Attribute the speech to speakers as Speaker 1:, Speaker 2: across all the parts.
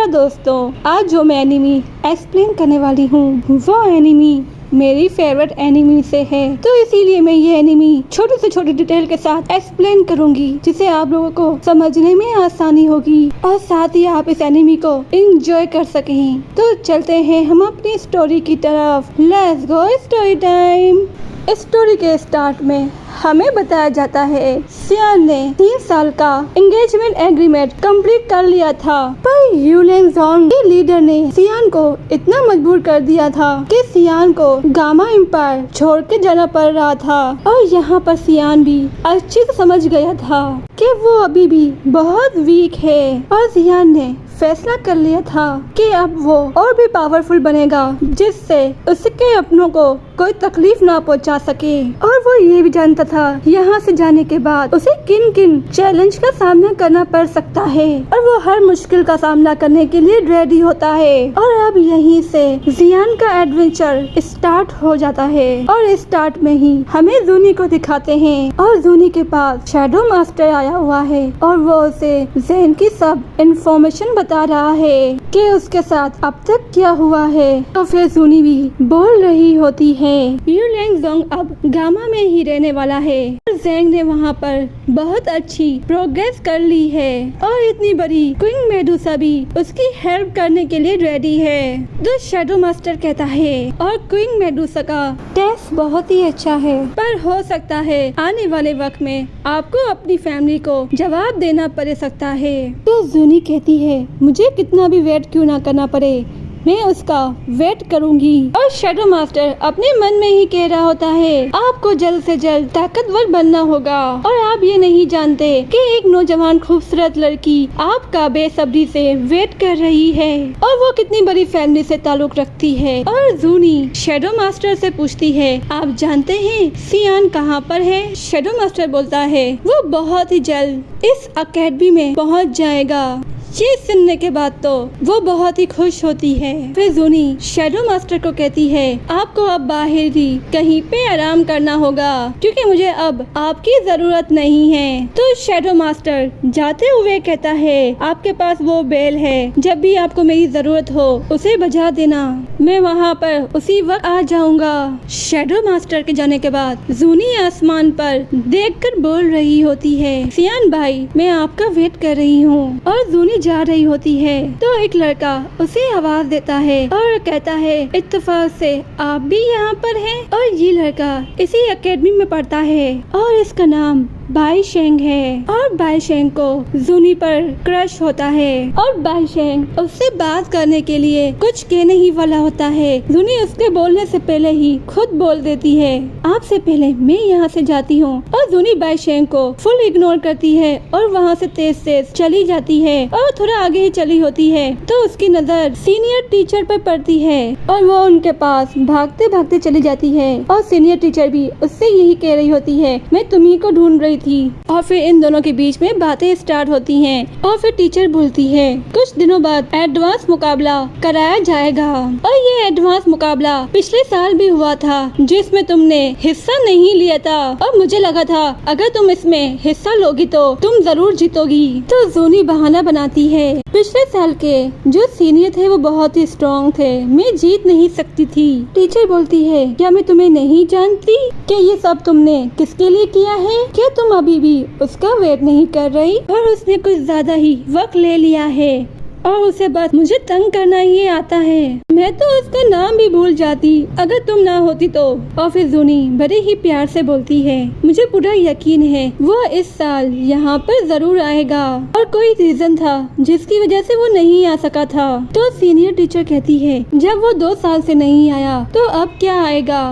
Speaker 1: दोस्तों, आज जो मैं एनिमी एक्सप्लेन करने वाली हूँ वो एनिमी मेरी फेवरेट एनिमी से है, तो इसीलिए मैं ये एनिमी छोटे से छोटे डिटेल के साथ एक्सप्लेन करूंगी जिससे आप लोगों को समझने में आसानी होगी और साथ ही आप इस एनिमी को एंजॉय कर सकें। तो चलते हैं हम अपनी स्टोरी की तरफ। Let's go story time. Story के स्टार्ट में हमें बताया जाता है सियान ने 3 साल का एंगेजमेंट एग्रीमेंट कंप्लीट कर लिया था, पर यूलेंग जोंग के लीडर ने सियान को इतना मजबूर कर दिया था कि सियान को गामा एम्पायर छोड़ के जाना पड़ रहा था। और यहाँ पर सियान भी अच्छे से समझ गया था कि वो अभी भी बहुत वीक है और सियान ने फैसला कर लिया था कि अब वो और भी पावरफुल बनेगा जिससे उसके अपनों को कोई तकलीफ ना पहुंचा सके। और वो ये भी जानता था यहाँ से जाने के बाद उसे किन किन चैलेंज का सामना करना पड़ सकता है और वो हर मुश्किल का सामना करने के लिए रेडी होता है। और अब यहीं से जियान का एडवेंचर स्टार्ट हो जाता है और स्टार्ट में ही हमें जूनी को दिखाते हैं और जूनी के पास शैडो मास्टर आया हुआ है और वो उसे ज़ेन की सब इंफॉर्मेशन बता रहा है कि उसके साथ अब तक क्या हुआ है। तो फिर जूनी भी बोल रही होती है यूलेंग जोंग अब गामा में ही रहने वाला है और ज़ेंग ने वहाँ पर बहुत अच्छी प्रोग्रेस कर ली है और इतनी बड़ी क्वीन मेडुसा भी उसकी हेल्प करने के लिए रेडी है। तो शैडो मास्टर कहता है और क्वीन मेडुसा का टेस्ट बहुत ही अच्छा है, पर हो सकता है आने वाले वक्त में आपको अपनी फैमिली को जवाब देना पड़ सकता है। तो जूनी कहती है मुझे कितना भी वेट क्यों ना करना पड़े, मैं उसका वेट करूंगी। और शैडो मास्टर अपने मन में ही कह रहा होता है आपको जल्द से जल्द ताकतवर बनना होगा और आप ये नहीं जानते कि एक नौजवान खूबसूरत लड़की आपका बेसब्री से वेट कर रही है और वो कितनी बड़ी फैमिली से ताल्लुक रखती है। और जूनी शैडो मास्टर से पूछती है आप जानते हैं सियान कहाँ पर है? शैडो मास्टर बोलता है वो बहुत ही जल्द इस अकेडमी में पहुँच जाएगा। ये सुनने के बाद तो वो बहुत ही खुश होती है। फिर जूनी शैडो मास्टर को कहती है आपको अब बाहर ही कहीं पे आराम करना होगा क्योंकि मुझे अब आपकी जरूरत नहीं है। तो शैडो मास्टर जाते हुए कहता है आपके पास वो बेल है, जब भी आपको मेरी जरूरत हो उसे बजा देना, मैं वहाँ पर उसी वक्त आ जाऊंगा। शैडो मास्टर के जाने के बाद जूनी आसमान पर देखकर बोल रही होती है सियान भाई मैं आपका वेट कर रही हूँ। और जूनी जा रही होती है तो एक लड़का उसे आवाज देता है और कहता है इत्तेफाक से आप भी यहाँ पर हैं। और ये लड़का इसी एकेडमी में पढ़ता है और इसका नाम बाई शेंग है और बाई शेंग को जूनी पर क्रश होता है और बाई शेंग उससे बात करने के लिए कुछ कहने ही वाला होता है। जूनी उसके बोलने से पहले ही खुद बोल देती है आपसे पहले मैं यहाँ से जाती हूँ। और जूनी बाई शेंग को फुल इग्नोर करती है और वहाँ से तेज तेज चली जाती है और थोड़ा आगे ही चली होती है तो उसकी नजर सीनियर टीचर पर पड़ती है और वो उनके पास भागते भागते चली जाती है और सीनियर टीचर भी उससे यही कह रही होती है मैं तुम्ही को ढूंढ रही थी। और फिर इन दोनों के बीच में बातें स्टार्ट होती हैं और फिर टीचर बोलती है कुछ दिनों बाद एडवांस मुकाबला कराया जाएगा और ये एडवांस मुकाबला पिछले साल भी हुआ था जिसमें तुमने हिस्सा नहीं लिया था और मुझे लगा था अगर तुम इसमें हिस्सा लोगी तो तुम जरूर जीतोगी। तो जूनी बहाना बनाती है पिछले साल के जो सीनियर थे वो बहुत ही स्ट्रॉन्ग थे, मैं जीत नहीं सकती थी। टीचर बोलती है क्या मैं तुम्हें नहीं जानती कि ये सब तुमने किसके लिए किया है? क्या तुम अभी भी उसका वेट नहीं कर रही? और उसने कुछ ज्यादा ही वक्त ले लिया है और उसे बस मुझे तंग करना ही आता है, मैं तो उसका नाम भी भूल जाती अगर तुम ना होती तो। और फिर जूनी बड़े ही प्यार से बोलती है मुझे पूरा यकीन है वो इस साल यहाँ पर जरूर आएगा और कोई रीजन था जिसकी वजह से वो नहीं आ सका था। तो सीनियर टीचर कहती है जब वो 2 साल से नहीं आया तो अब क्या आएगा?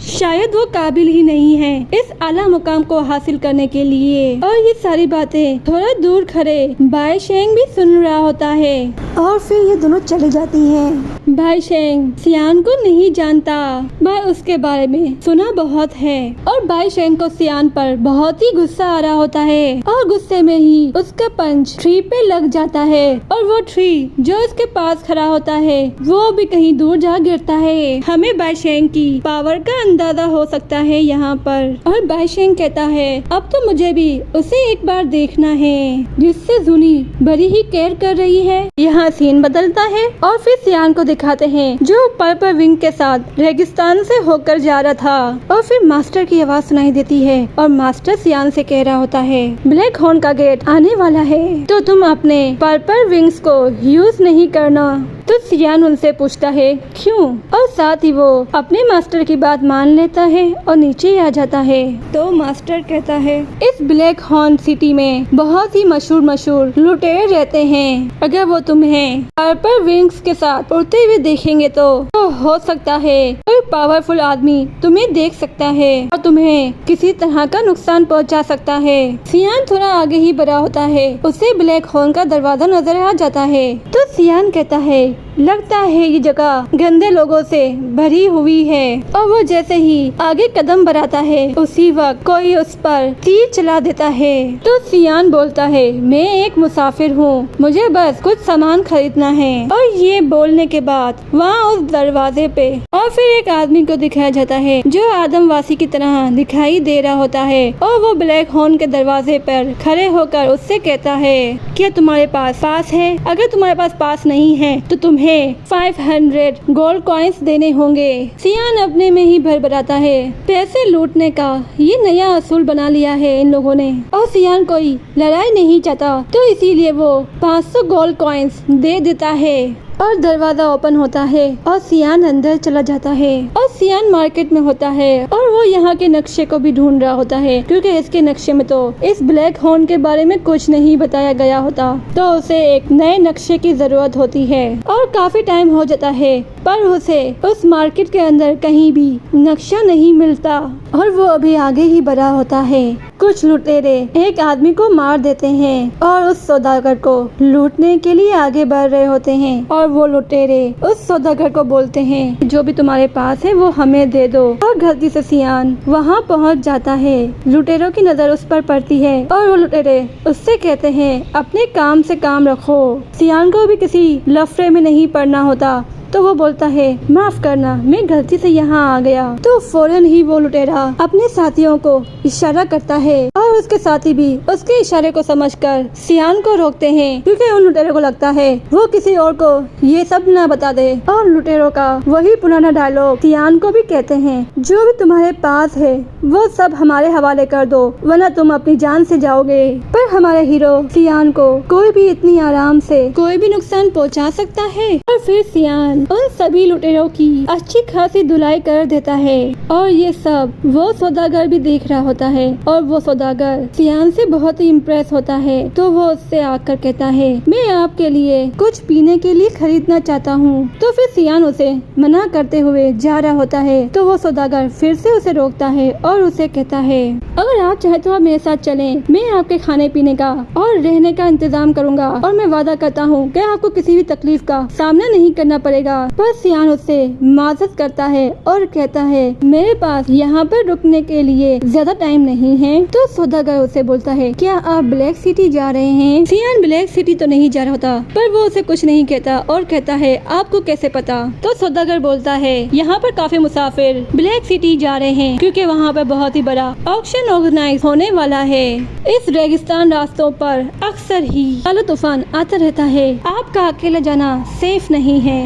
Speaker 1: शायद वो काबिल ही नहीं है इस आला मुकाम को हासिल करने के लिए। और ये सारी बातें थोड़ा दूर खड़े बाई शेंग भी सुन रहा होता है। और फिर ये दोनों चले जाती हैं। बाई शेंग सियान को नहीं जानता, वह उसके बारे में सुना बहुत है। और बाई शेंग को सियान पर बहुत ही गुस्सा आ रहा होता है और गुस्से में ही उसका पंच ट्री पे लग जाता है और वो ट्री जो उसके पास खड़ा होता है वो भी कहीं दूर जा गिरता है। हमें बाई शेंग की पावर का अंदाजा हो सकता है यहाँ पर। और बाई शेंग कहता है अब तो मुझे भी उसे एक बार देखना है जिससे जुनी बड़ी ही केयर कर रही है। यहाँ सीन बदलता है और फिर सियान को दिखाते हैं जो पर्पल विंग के साथ रेगिस्तान से होकर जा रहा था। और फिर मास्टर की आवाज सुनाई देती है और मास्टर सियान से कह रहा होता है ब्लैक हॉर्न का गेट आने वाला है तो तुम अपने पर्पल विंग्स को यूज नहीं करना। तो सियान उनसे पूछता है क्यों, और साथ ही वो अपने मास्टर की बात मान लेता है और नीचे आ जाता है। तो मास्टर कहता है इस ब्लैक हॉर्न सिटी में बहुत ही मशहूर लुटेरे रहते हैं। अगर वो तुम्हें पर्पल विंग्स के साथ उड़ते हुए देखेंगे तो हो सकता है कोई पावरफुल आदमी तुम्हें देख सकता है और तुम्हें किसी तरह का नुकसान पहुंचा सकता है। सियान थोड़ा आगे ही बढ़ा होता है, उसे ब्लैक हॉर्न का दरवाजा नजर आ जाता है। तो सियान कहता है लगता है ये जगह गंदे लोगों से भरी हुई है। और वो जैसे ही आगे कदम बढ़ाता है उसी वक्त कोई उस पर तीर चला देता है। तो सियान बोलता है मैं एक मुसाफिर हूँ, मुझे बस कुछ सामान खरीदना है। और ये बोलने के बाद वहाँ उस दरवाजे पे और फिर एक आदमी को दिखाया जाता है जो आदमवासी की तरह दिखाई दे रहा होता है। और वो ब्लैक हॉर्न के दरवाजे पर खड़े होकर उससे कहता है क्या तुम्हारे पास पास है? अगर तुम्हारे पास पास नहीं है तो तुम्हें 500 गोल्ड कॉइन्स देने होंगे। सियान अपने में ही भरभराता है, पैसे लूटने का ये नया असूल बना लिया है इन लोगों ने। और सियान कोई लड़ाई नहीं चाहता तो इसीलिए वो 500 गोल्ड कॉइन्स दे देता है और दरवाजा ओपन होता है और सियान अंदर चला जाता है। और सियान मार्केट में होता है और वो यहाँ के नक्शे को भी ढूंढ रहा होता है क्योंकि इसके नक्शे में तो इस ब्लैक हॉर्न के बारे में कुछ नहीं बताया गया होता, तो उसे एक नए नक्शे की जरूरत होती है। और काफी टाइम हो जाता है पर उसे उस मार्केट के अंदर कहीं भी नक्शा नहीं मिलता और वो अभी आगे ही बढ़ा होता है। कुछ लुटेरे एक आदमी को मार देते हैं और उस सौदागर को लूटने के लिए आगे बढ़ रहे होते हैं। और वो लुटेरे उस सौदागर को बोलते हैं जो भी तुम्हारे पास है वो हमें दे दो। और गलती से सियान वहाँ पहुँच जाता है। लुटेरों की नजर उस पर पड़ती है और वो लुटेरे उससे कहते हैं अपने काम से काम रखो। सियान को भी किसी लफड़े में नहीं पड़ना होता तो वो बोलता है माफ करना मैं गलती से यहाँ आ गया। तो फौरन ही वो लुटेरा अपने साथियों को इशारा करता है और उसके साथी भी उसके इशारे को समझकर सियान को रोकते हैं क्योंकि उन लुटेरों को लगता है वो किसी और को ये सब न बता दे। और लुटेरों का वही पुराना डायलॉग सियान को भी कहते हैं जो भी तुम्हारे पास है वो सब हमारे हवाले कर दो वरना तुम अपनी जान से जाओगे। पर हमारे हीरो सियान को कोई भी इतनी आराम से कोई भी नुकसान पहुँचा सकता है। और फिर सियान उन सभी लुटेरों की अच्छी खासी धुलाई कर देता है और ये सब वो सौदागर भी देख रहा होता है। और वो सौदागर सियान से बहुत ही इम्प्रेस होता है तो वो उससे आकर कहता है मैं आपके लिए कुछ पीने के लिए खरीदना चाहता हूँ। तो फिर सियान उसे मना करते हुए जा रहा होता है तो वो सौदागर फिर से उसे रोकता है और उसे कहता है अगर आप चाहे तो आप मेरे साथ चलें, मैं आपके खाने पीने का और रहने का इंतजाम करूँगा और मैं वादा करता हूँ कि आपको किसी भी तकलीफ का सामना नहीं करना पड़ेगा। पर सियान उससे माजरत करता है और कहता है मेरे पास यहाँ पर रुकने के लिए ज्यादा टाइम नहीं है। तो सौदागर उसे बोलता है क्या आप ब्लैक सिटी जा रहे हैं? सियान ब्लैक सिटी तो नहीं जा रहा होता पर वो उसे कुछ नहीं कहता और कहता है आपको कैसे पता? तो सौदागर बोलता है यहाँ पर काफी मुसाफिर ब्लैक सिटी जा रहे हैं क्योंकि वहाँ पर बहुत ही बड़ा ऑक्शन ऑर्गेनाइज होने वाला है। इस रेगिस्तान रास्तों पर अक्सर ही आलो तूफान आता रहता है, आपका अकेला जाना सेफ नहीं है।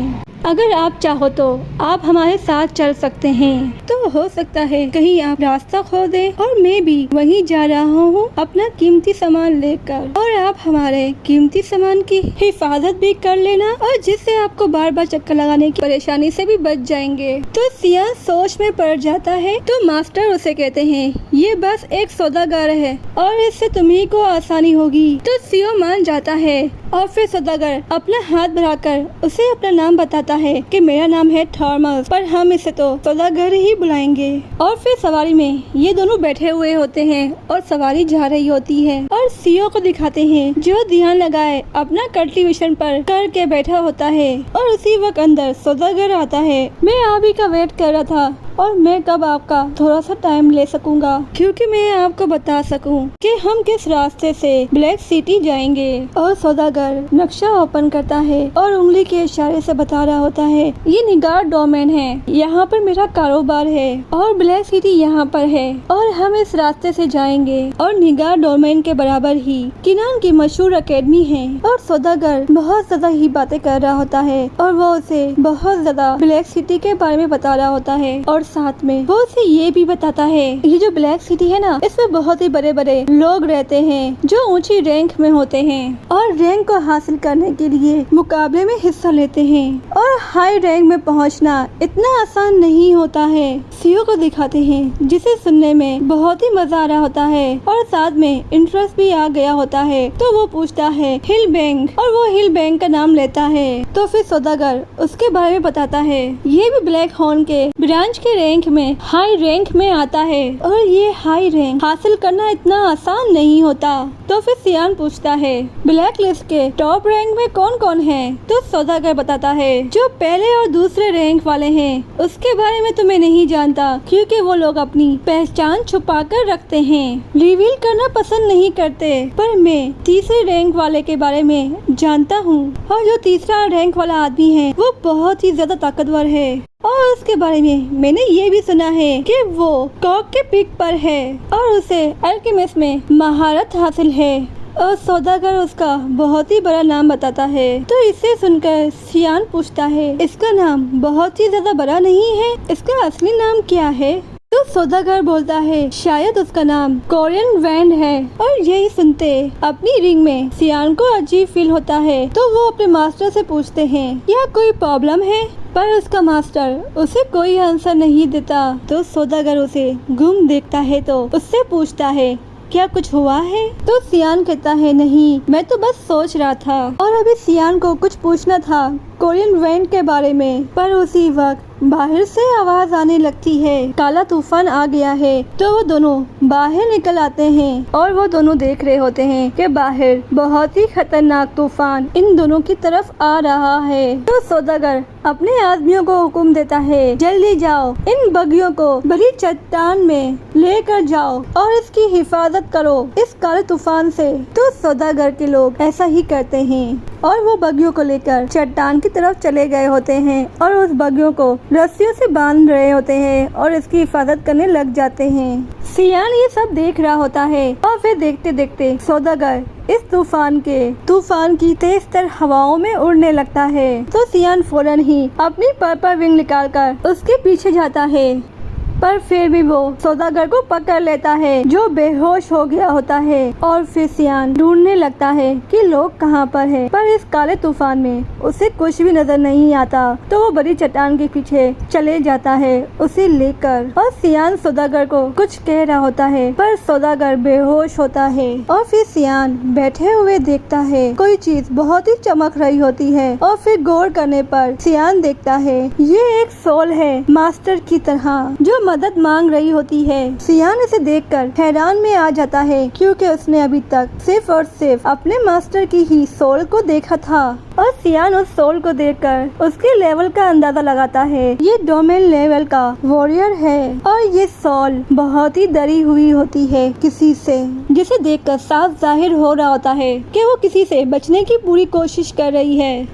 Speaker 1: अगर आप चाहो तो आप हमारे साथ चल सकते हैं। तो हो सकता है कहीं आप रास्ता खो दे और मैं भी वहीं जा रहा हूँ अपना कीमती सामान लेकर और आप हमारे कीमती सामान की हिफाजत भी कर लेना और जिससे आपको बार बार चक्कर लगाने की परेशानी से भी बच जाएंगे। तो सियान सोच में पड़ जाता है तो मास्टर उसे कहते हैं ये बस एक सौदागर है और इससे तुम्ही को आसानी होगी। तो सीओ मान जाता है और फिर सौदागर अपना हाथ बढ़ाकर उसे अपना नाम बताता है कि मेरा नाम है थॉमस, पर हम इसे तो सौदागर ही बुलाएंगे। और फिर सवारी में ये दोनों बैठे हुए होते हैं और सवारी जा रही होती है और सीओ को दिखाते हैं जो ध्यान लगाए अपना कल्टीवेशन पर करके बैठा होता है। और उसी वक्त अंदर सौदागर आता है। मैं आप ही का वेट कर रहा था और मैं कब आपका थोड़ा सा टाइम ले सकूंगा क्योंकि मैं आपको बता सकूं कि हम किस रास्ते से ब्लैक सिटी जाएंगे। और सौदागर नक्शा ओपन करता है और उंगली के इशारे से बता रहा होता है ये निगार डोमेन है, यहाँ पर मेरा कारोबार है और ब्लैक सिटी यहाँ पर है और हम इस रास्ते से जाएंगे। और निगार डोमेन के बराबर ही किनान की मशहूर अकेडमी है। और सौदागर बहुत ज्यादा ही बातें कर रहा होता है और वो उसे बहुत ज्यादा ब्लैक सिटी के बारे में बता रहा होता है और साथ में वो उसे ये भी बताता है ये जो ब्लैक सिटी है ना, इसमें बहुत ही बड़े बड़े लोग रहते हैं जो ऊंची रैंक में होते हैं और रैंक को हासिल करने के लिए मुकाबले में हिस्सा लेते हैं और हाई रैंक में पहुंचना इतना आसान नहीं होता है। सीओ को दिखाते हैं जिसे सुनने में बहुत ही मजा आ रहा होता है और साथ में इंटरेस्ट भी आ गया होता है। तो वो पूछता है हिल बैंक और वो हिल बैंक का नाम लेता है। तो फिर सौदागर उसके बारे में बताता है ये भी ब्लैक हॉर्न के ब्रांच के रैंक में हाई रैंक में आता है और ये हाई रैंक हासिल करना इतना आसान नहीं होता। तो फिर सियान पूछता है ब्लैक लिस्ट के टॉप रैंक में कौन कौन है। तो सौदागर बताता है जो पहले और दूसरे रैंक वाले हैं उसके बारे में तुम्हें नहीं जानता क्योंकि वो लोग अपनी पहचान छुपा कर रखते हैं, रिवील करना पसंद नहीं करते। पर मैं तीसरे रैंक वाले के बारे में जानता हूँ और जो तीसरा रैंक वाला आदमी है वो बहुत ही ज्यादा ताकतवर है और उसके बारे में मैंने ये भी सुना है कि वो कॉक के पीक पर है और उसे अल्केमिस्ट में महारत हासिल है। और सौदागर उसका बहुत ही बड़ा नाम बताता है। तो इसे सुनकर सियान पूछता है इसका नाम बहुत ही ज्यादा बड़ा नहीं है, इसका असली नाम क्या है। तो सौदागर बोलता है शायद उसका नाम कोरियन वैंड है। और यही सुनते अपनी रिंग में सियान को अजीब फील होता है। तो वो अपने मास्टर से पूछते हैं क्या कोई प्रॉब्लम है, पर उसका मास्टर उसे कोई आंसर नहीं देता। तो सौदागर उसे गुम देखता है तो उससे पूछता है क्या कुछ हुआ है। तो सियान कहता है नहीं, मैं तो बस सोच रहा था। और अभी सियान को कुछ पूछना था कोरियन वैंड के बारे में, पर उसी वक्त बाहर से आवाज आने लगती है काला तूफान आ गया है। तो वो दोनों बाहर निकल आते हैं और वो दोनों देख रहे होते हैं कि बाहर बहुत ही खतरनाक तूफान इन दोनों की तरफ आ रहा है। तो सौदागर अपने आदमियों को हुक्म देता है जल्दी जाओ, इन बगियों को बड़ी चट्टान में लेकर जाओ और इसकी हिफाजत करो इस काले तूफान से। तो सौदागर के लोग ऐसा ही करते हैं और वो बगियों को लेकर चट्टान की तरफ चले गए होते हैं और उस बगियों को रस्सियों से बांध रहे होते हैं और इसकी हिफाजत करने लग जाते हैं। सियान ये सब देख रहा होता है और फिर देखते देखते सौदागर इस तूफान की तेज तर हवाओं में उड़ने लगता है। तो सियान फौरन ही अपनी पर्पल विंग निकालकर उसके पीछे जाता है, पर फिर भी वो सौदागर को पकड़ लेता है जो बेहोश हो गया होता है। और फिर सियान ढूंढने लगता है कि लोग कहाँ पर है, पर इस काले तूफान में उसे कुछ भी नजर नहीं आता। तो वो बड़ी चट्टान के पीछे चले जाता है उसे लेकर और सियान सौदागर को कुछ कह रहा होता है पर सौदागर बेहोश होता है। और फिर सियान बैठे हुए देखता है कोई चीज बहुत ही चमक रही होती है और फिर गौर करने पर सियान देखता है ये एक सोल है मास्टर की तरह जो मदद मांग रही होती है। सियान इसे देखकर हैरान में आ जाता है क्योंकि उसने अभी तक सिर्फ और सिर्फ अपने मास्टर की ही सोल को देखा था और सियान उस सोल को देखकर उसके लेवल का अंदाजा लगाता है। ये डोमेन लेवल का वॉरियर है और ये सोल बहुत ही डरी हुई होती है किसी से, जिसे देखकर साफ जाहिर हो रहा होता है कि वो किसी से बचने की पूरी कोशिश कर रही है।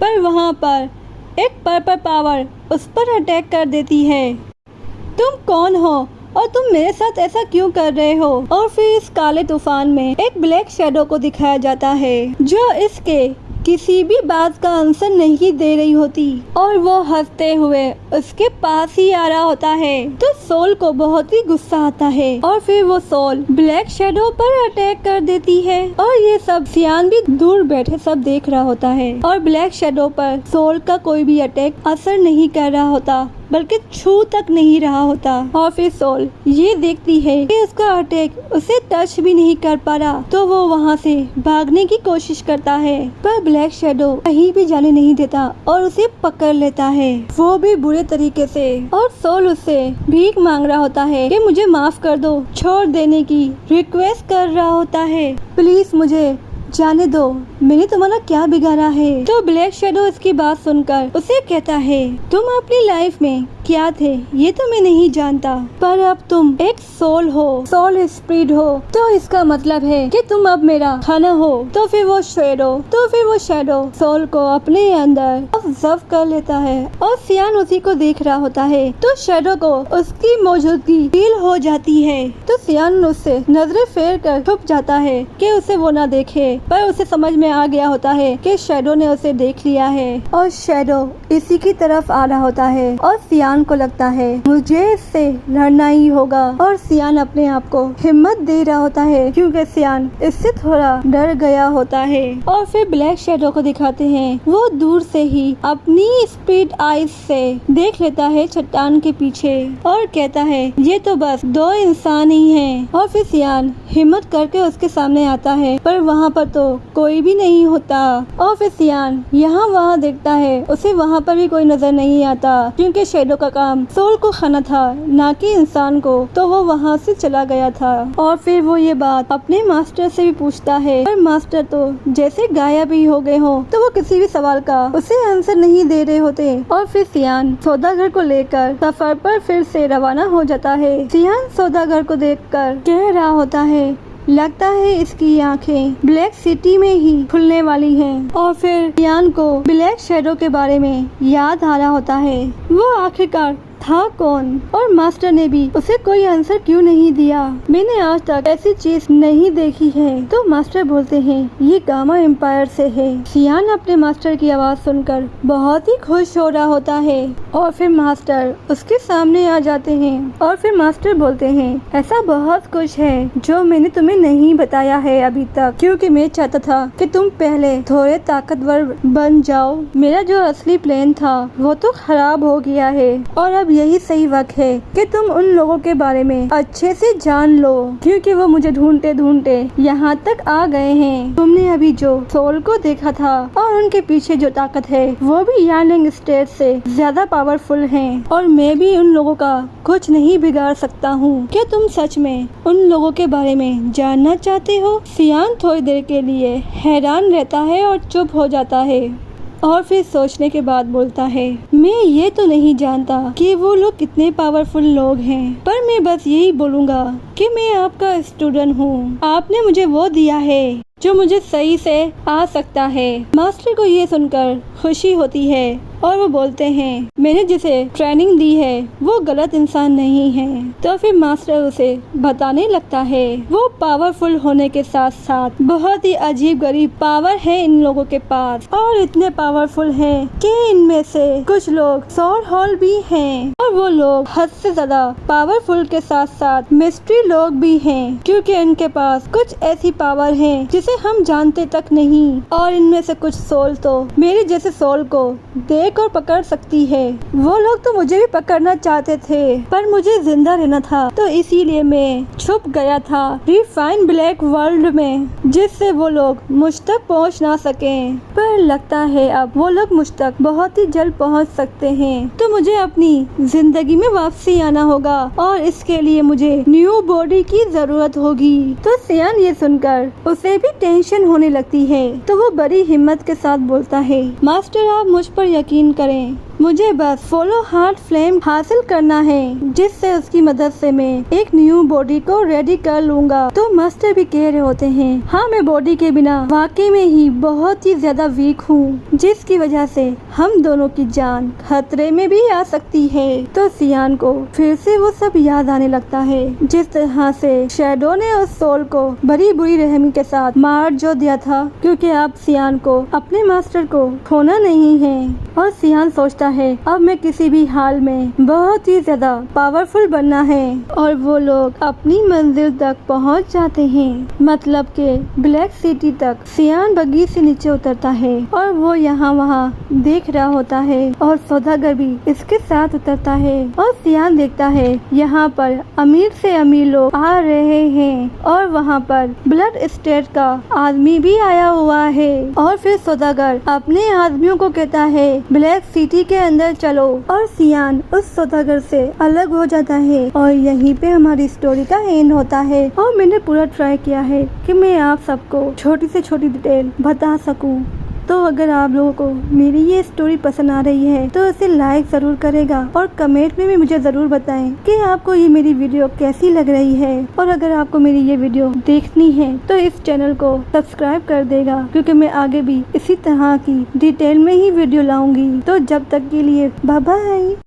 Speaker 1: पर वहाँ पर एक पर्पल पावर उस पर अटैक कर देती है। तुम कौन हो और तुम मेरे साथ ऐसा क्यों कर रहे हो। और फिर इस काले तूफान में एक ब्लैक शैडो को दिखाया जाता है जो इसके किसी भी बात का आंसर नहीं दे रही होती और वो हंसते हुए उसके पास ही आ रहा होता है। तो सोल को बहुत ही गुस्सा आता है और फिर वो सोल ब्लैक शैडो पर अटैक कर देती है और ये सब सियान भी दूर बैठे सब देख रहा होता है और ब्लैक शैडो पर सोल का कोई भी अटैक असर नहीं कर रहा होता। बल्कि छू तक नहीं रहा होता। और फिर सोल ये देखती है कि उसका अटैक उसे टच भी नहीं कर पा रहा, तो वो वहाँ से भागने की कोशिश करता है, पर ब्लैक शैडो कहीं भी जाने नहीं देता और उसे पकड़ लेता है, वो भी बुरे तरीके से। और सोल उससे भीख मांग रहा होता है कि मुझे माफ कर दो, छोड़ देने की रिक्वेस्ट कर रहा होता है, प्लीज मुझे जाने दो, मैंने तुम्हारा क्या बिगाड़ा है। तो ब्लैक शैडो इसकी बात सुनकर उसे कहता है, तुम अपनी लाइफ में क्या थे ये तो मैं नहीं जानता, पर अब तुम एक सोल हो, सोल स्पिरिट हो, तो इसका मतलब है कि तुम अब मेरा खाना हो। तो फिर वो शैडो सोल को अपने अंदर ऑब्जर्व कर लेता है और सियान उसी को देख रहा होता है, तो शैडो को उसकी मौजूदगी फील हो जाती है। तो सियान उससे नजरें फेर कर छुप जाता है कि उसे वो ना देखे, पर उसे समझ में आ गया होता है कि शैडो ने उसे देख लिया है और शैडो इसी की तरफ आ रहा होता है। और सियान को लगता है मुझे इससे लड़ना ही होगा, और सियान अपने आप को हिम्मत दे रहा होता है क्योंकि सियान इससे थोड़ा डर गया होता है। और फिर ब्लैक शैडो को दिखाते हैं, वो दूर से ही अपनी स्पीड आइज से देख लेता है चट्टान के पीछे और कहता है ये तो बस दो इंसान ही हैं। और फिर सियान हिम्मत करके उसके सामने आता है, पर वहाँ पर तो कोई भी नहीं होता। और फिर सियान यहाँ वहाँ देखता है, उसे वहाँ पर भी कोई नजर नहीं आता क्योंकि शैडो का काम सोल को खाना था, ना कि इंसान को, तो वो वहाँ से चला गया था। और फिर वो ये बात अपने मास्टर से भी पूछता है, पर मास्टर तो जैसे गायब ही हो गए हो, तो वो किसी भी सवाल का उसे आंसर नहीं दे रहे होते। और फिर सियान सौदागर को लेकर सफर पर फिर से रवाना हो जाता है। सियान सौदागर को देखकर कह रहा होता है, लगता है इसकी आंखें ब्लैक सिटी में ही खुलने वाली हैं। और फिर सियान को ब्लैक शैडो के बारे में याद आ रहा होता है, वो आखिरकार था कौन और मास्टर ने भी उसे कोई आंसर क्यों नहीं दिया, मैंने आज तक ऐसी चीज नहीं देखी है। तो मास्टर बोलते हैं ये गामा एम्पायर से है। सियान अपने मास्टर की आवाज सुनकर बहुत ही खुश हो रहा होता है और फिर मास्टर उसके सामने आ जाते हैं और फिर मास्टर बोलते हैं ऐसा बहुत कुछ है जो मैंने तुम्हें नहीं बताया है अभी तक, क्योंकि मैं चाहता था कि तुम पहले थोड़े ताकतवर बन जाओ। मेरा जो असली प्लान था वो तो खराब हो गया है और अब यही सही वक्त है कि तुम उन लोगों के बारे में अच्छे से जान लो, क्योंकि वो मुझे ढूंढते ढूंढते यहाँ तक आ गए हैं। तुमने अभी जो सोल को देखा था और उनके पीछे जो ताकत है वो भी यार्लिंग स्टेट से ज्यादा पावरफुल है और मैं भी उन लोगों का कुछ नहीं बिगाड़ सकता हूँ। क्या तुम सच में उन लोगों के बारे में जानना चाहते हो? सियान थोड़ी देर के लिए हैरान रहता है और चुप हो जाता है और फिर सोचने के बाद बोलता है, मैं ये तो नहीं जानता कि वो लोग कितने पावरफुल लोग हैं, पर मैं बस यही बोलूँगा कि मैं आपका स्टूडेंट हूँ। आपने मुझे वो दिया है जो मुझे सही से आ सकता है। मास्टर को ये सुनकर खुशी होती है और वो बोलते हैं मैंने जिसे ट्रेनिंग दी है वो गलत इंसान नहीं है। तो फिर मास्टर उसे बताने लगता है वो पावरफुल होने के साथ साथ बहुत ही अजीब गरीब पावर है इन लोगों के पास, और इतने पावरफुल हैं कि इनमें से कुछ लोग सौर हॉल भी हैं और वो लोग हद से ज्यादा पावरफुल के साथ साथ मिस्ट्री लोग भी हैं, क्योंकि इनके पास कुछ ऐसी पावर है जिसे हम जानते तक नहीं। और इनमें से कुछ सोल तो मेरे जैसे सोल को देख और पकड़ सकती है। वो लोग तो मुझे भी पकड़ना चाहते थे, पर मुझे जिंदा रहना था, तो इसीलिए मैं छुप गया था रिफाइन ब्लैक वर्ल्ड में, जिससे वो लोग मुझ तक पहुंच ना सके। पर लगता है अब वो लोग मुझ तक बहुत ही जल्द पहुंच सकते हैं, तो मुझे अपनी जिंदगी में वापसी आना होगा और इसके लिए मुझे न्यू बॉडी की जरूरत होगी। तो सियान ये सुनकर उसे भी टेंशन होने लगती है, तो वो बड़ी हिम्मत के साथ बोलता है, मास्टर आप मुझ पर यकीन करें, मुझे बस फॉलो हार्ट फ्लेम हासिल करना है, जिससे उसकी मदद से मैं एक न्यू बॉडी को रेडी कर लूंगा। तो मास्टर भी कह रहे होते हैं, हाँ मैं बॉडी के बिना वाकई में ही बहुत ही ज्यादा वीक हूँ, जिसकी वजह से हम दोनों की जान खतरे में भी आ सकती है। तो सियान को फिर से वो सब याद आने लगता है, जिस तरह से शैडो ने उस सोल को बड़ी बुरी रहमी के साथ मार जो दिया था, क्योंकि अब सियान को अपने मास्टर को खोना नहीं है। और सियान सोचता है अब मैं किसी भी हाल में बहुत ही ज्यादा पावरफुल बनना है और वो लोग अपनी मंजिल तक पहुंच जाते हैं। मतलब के ब्लैक सिटी तक सियान बग्गी से नीचे उतरता है और वो यहाँ वहाँ देख रहा होता है और सौदागर भी इसके साथ उतरता है और सियान देखता है यहाँ पर अमीर से अमीर लोग आ रहे हैं और वहाँ पर ब्लड स्टेट का आदमी भी आया हुआ है। और फिर सौदागर अपने आदमियों को कहता है ब्लैक सिटी के अंदर चलो और सियान उस सौदागर से अलग हो जाता है और यहीं पे हमारी स्टोरी का एंड होता है। और मैंने पूरा ट्राई किया है कि मैं आप सबको छोटी से छोटी डिटेल बता सकूं। तो अगर आप लोगों को मेरी ये स्टोरी पसंद आ रही है तो इसे लाइक जरूर करेगा और कमेंट में भी मुझे जरूर बताएं कि आपको ये मेरी वीडियो कैसी लग रही है। और अगर आपको मेरी ये वीडियो देखनी है तो इस चैनल को सब्सक्राइब कर देगा क्योंकि मैं आगे भी इसी तरह की डिटेल में ही वीडियो लाऊंगी। तो जब तक के लिए बाय बाय।